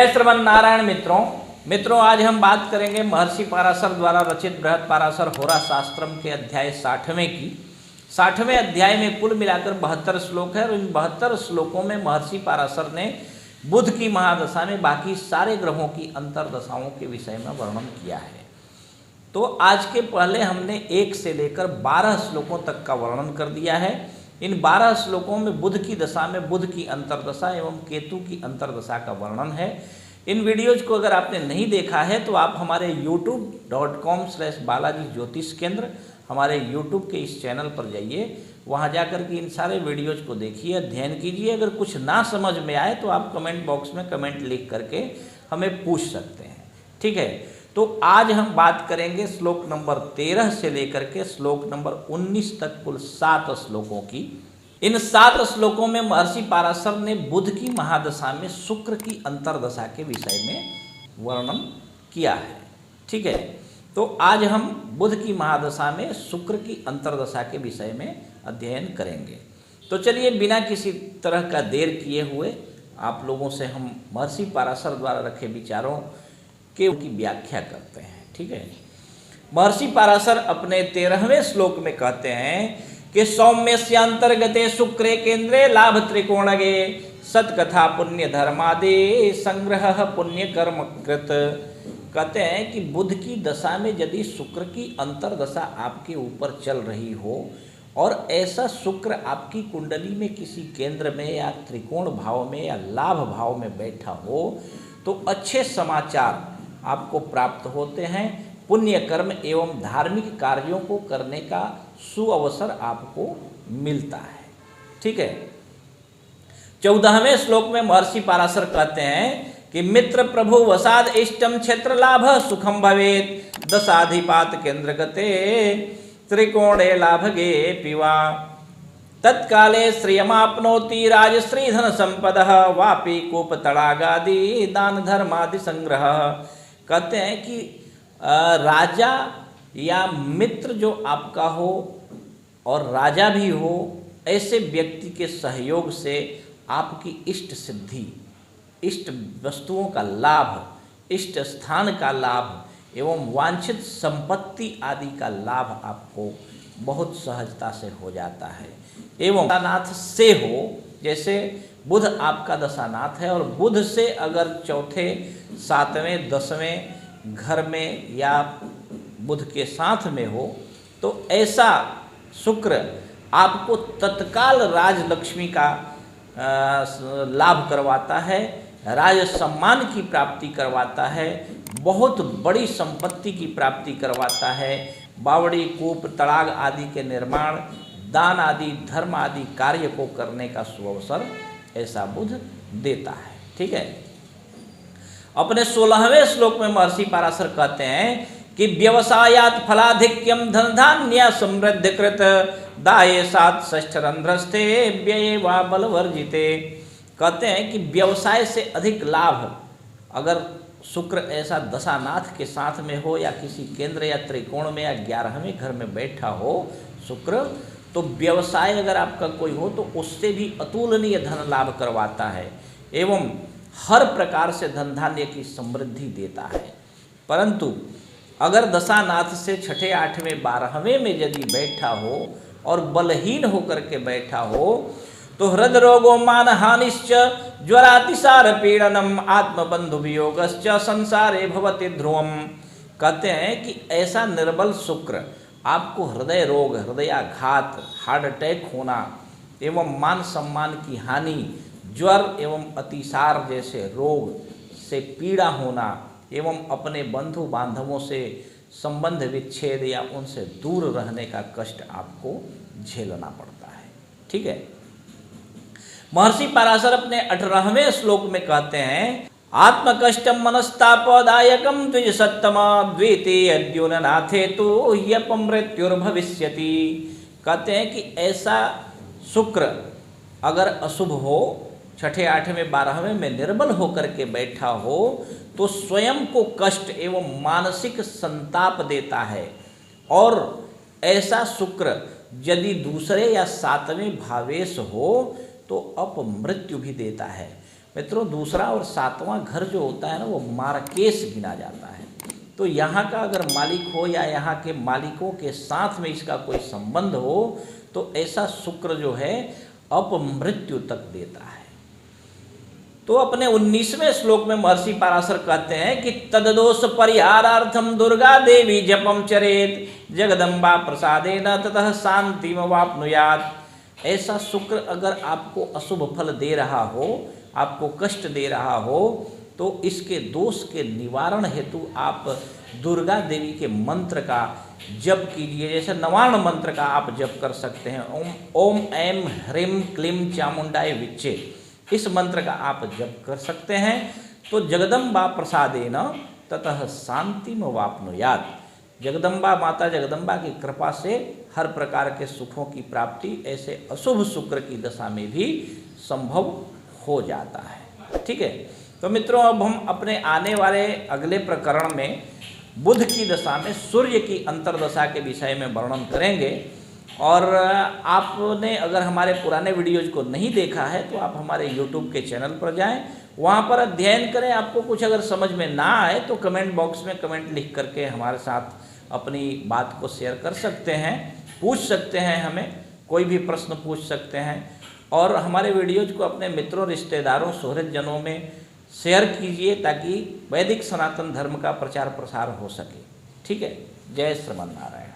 श्रवण नारायण मित्रों आज हम बात करेंगे महर्षि पाराशर द्वारा रचित बृहद पाराशर होरा शास्त्रम के अध्याय 60वें की। 60वें अध्याय में कुल मिलाकर 72 श्लोक है और इन 72 श्लोकों में महर्षि पाराशर ने बुध की महादशा में बाकी सारे ग्रहों की अंतर्दशाओं के विषय में वर्णन किया है। तो आज के पहले हमने 1 से लेकर 12 श्लोकों तक का वर्णन कर दिया है। इन 12 श्लोकों में बुध की दशा में बुध की अंतर्दशा एवं केतु की अंतर्दशा का वर्णन है। इन वीडियोज को अगर आपने नहीं देखा है तो आप हमारे youtube.com/बालाजी ज्योतिष केंद्र हमारे YouTube के इस चैनल पर जाइए, वहाँ जाकर के इन सारे वीडियोज को देखिए, अध्ययन कीजिए। अगर कुछ ना समझ में आए तो आप कमेंट बॉक्स में कमेंट लिख करके हमें पूछ सकते हैं, ठीक है। तो आज हम बात करेंगे श्लोक नंबर 13 से लेकर के श्लोक नंबर 19 तक कुल 7 श्लोकों की। इन 7 श्लोकों में महर्षि पाराशर ने बुध की महादशा में शुक्र की अंतर्दशा के विषय में वर्णन किया है, ठीक है। तो आज हम बुध की महादशा में शुक्र की अंतर्दशा के विषय में अध्ययन करेंगे। तो चलिए बिना किसी तरह का देर किए हुए आप लोगों से हम महर्षि पाराशर द्वारा रखे विचारों के उनकी व्याख्या करते हैं, ठीक है। महर्षि पाराशर अपने 13वें श्लोक में कहते हैं कि सौम्यस्यांतर्गते शुक्रे केंद्रे लाभ त्रिकोणगे सत्कथा पुण्य धर्मादे संग्रह पुण्य कर्म कृत। कहते हैं कि बुध की दशा में यदि शुक्र की अंतर्दशा आपके ऊपर चल रही हो और ऐसा शुक्र आपकी कुंडली में किसी केंद्र में या त्रिकोण भाव में या लाभ भाव में बैठा हो तो अच्छे समाचार आपको प्राप्त होते हैं। पुण्य कर्म एवं धार्मिक कार्यों को करने का सुअवसर आपको मिलता है, ठीक है। 14वें श्लोक में महर्षि पाराशर कहते हैं कि मित्र प्रभु वसाद इष्टम क्षेत्र लाभ सुखम भवेत दशाधिपात केंद्र गते त्रिकोणे लाभगे पिवा तत्काले श्रियमाप्नोति राजश्री धन संपदः वापि कूप तड़ागादि दान धर्मादि संग्रह। कहते हैं कि राजा या मित्र जो आपका हो और राजा भी हो, ऐसे व्यक्ति के सहयोग से आपकी इष्ट सिद्धि, इष्ट वस्तुओं का लाभ, इष्ट स्थान का लाभ एवं वांछित संपत्ति आदि का लाभ आपको बहुत सहजता से हो जाता है। एवं दशानाथ से हो, जैसे बुध आपका दशानाथ है और बुध से अगर चौथे 7वें 10वें घर में या बुध के साथ में हो तो ऐसा शुक्र आपको तत्काल राजलक्ष्मी का लाभ करवाता है, राज सम्मान की प्राप्ति करवाता है, बहुत बड़ी संपत्ति की प्राप्ति करवाता है, बावड़ी कूप तड़ाग आदि के निर्माण, दान आदि धर्म आदि कार्य को करने का सुअवसर ऐसा बुध देता है, ठीक है। अपने 16वें श्लोक में महर्षि पाराशर कहते हैं कि व्यवसायात फलाधिक्यम धन धान्य समृद्धि कृत दाये सात षष्ठरंध्रस्थे व्यये वा बलवर्जिते। कहते हैं कि व्यवसाय से अधिक लाभ अगर शुक्र ऐसा दशानाथ के साथ में हो या किसी केंद्र या त्रिकोण में या 11वें घर में बैठा हो शुक्र, तो व्यवसाय अगर आपका कोई हो तो उससे भी अतुलनीय धन लाभ करवाता है एवं हर प्रकार से धन धान्य की समृद्धि देता है। परंतु अगर दशानाथ से 6ठे 8वें 12वें में यदि बैठा हो और बलहीन होकर के बैठा हो तो हृदय रोगो मान हानिश्च ज्वरातिसार पीड़नम आत्मबंधु वियोगश्च संसारे भवति ध्रुवम। कहते हैं कि ऐसा निर्बल शुक्र आपको हृदय रोग, हृदयाघात, हार्ट अटैक होना एवं मान सम्मान की हानि, ज्वर एवं अतिसार जैसे रोग से पीड़ा होना एवं अपने बंधु बांधवों से संबंध विच्छेद या उनसे दूर रहने का कष्ट आपको झेलना पड़ता है, ठीक है। महर्षि पाराशर अपने 18वें श्लोक में कहते हैं आत्मकष्टम मनस्तापदायकम द्विज सत्तमा द्वितीय अद्युननाथे तो ह्यपमृत्युर्भविष्यति। कहते हैं कि ऐसा शुक्र अगर अशुभ हो, 6ठे 8वें 12वें में निर्बल होकर के बैठा हो तो स्वयं को कष्ट एवं मानसिक संताप देता है। और ऐसा शुक्र यदि दूसरे या 7वें भावेश हो तो अपमृत्यु भी देता है। मित्रों दूसरा और सातवां घर जो होता है ना वो मार्केश गिना जाता है। तो यहाँ का अगर मालिक हो या यहाँ के मालिकों के साथ में इसका कोई संबंध हो तो ऐसा शुक्र जो है अपमृत्यु तक देता है। तो अपने 19वें श्लोक में महर्षि पराशर कहते हैं कि तददोष परिहारार्थम दुर्गा देवी जपम चरेत जगदम्बा प्रसादेन ततः शांतिम वाप्नुयात्। ऐसा शुक्र अगर आपको अशुभ फल दे रहा हो, आपको कष्ट दे रहा हो, तो इसके दोष के निवारण हेतु आप दुर्गा देवी के मंत्र का जप कीजिए। जैसे नवार्ण मंत्र का आप जप कर सकते हैं, ओम ऐं ह्रीं क्लीं चामुंडाय विच्चे, इस मंत्र का आप जप कर सकते हैं। तो जगदम्बा प्रसादेन ततः शांतिम वाप्नुयात्। जगदम्बा माता जगदम्बा की कृपा से हर प्रकार के सुखों की प्राप्ति ऐसे अशुभ शुक्र की दशा में भी संभव हो जाता है। ठीक है, तो मित्रों अब हम अपने आने वाले अगले प्रकरण में बुध की दशा में सूर्य की अंतर्दशा के विषय में वर्णन करेंगे। और आपने अगर हमारे पुराने वीडियोज को नहीं देखा है तो आप हमारे YouTube के चैनल पर जाएं, वहाँ पर अध्ययन करें। आपको कुछ अगर समझ में ना आए तो कमेंट बॉक्स में कमेंट लिख करके हमारे साथ अपनी बात को शेयर कर सकते हैं, पूछ सकते हैं, हमें कोई भी प्रश्न पूछ सकते हैं। और हमारे वीडियोज को अपने मित्रों, रिश्तेदारों, सुहृदजनों में शेयर कीजिए ताकि वैदिक सनातन धर्म का प्रचार प्रसार हो सके। ठीक है, जय श्रीमन नारायण।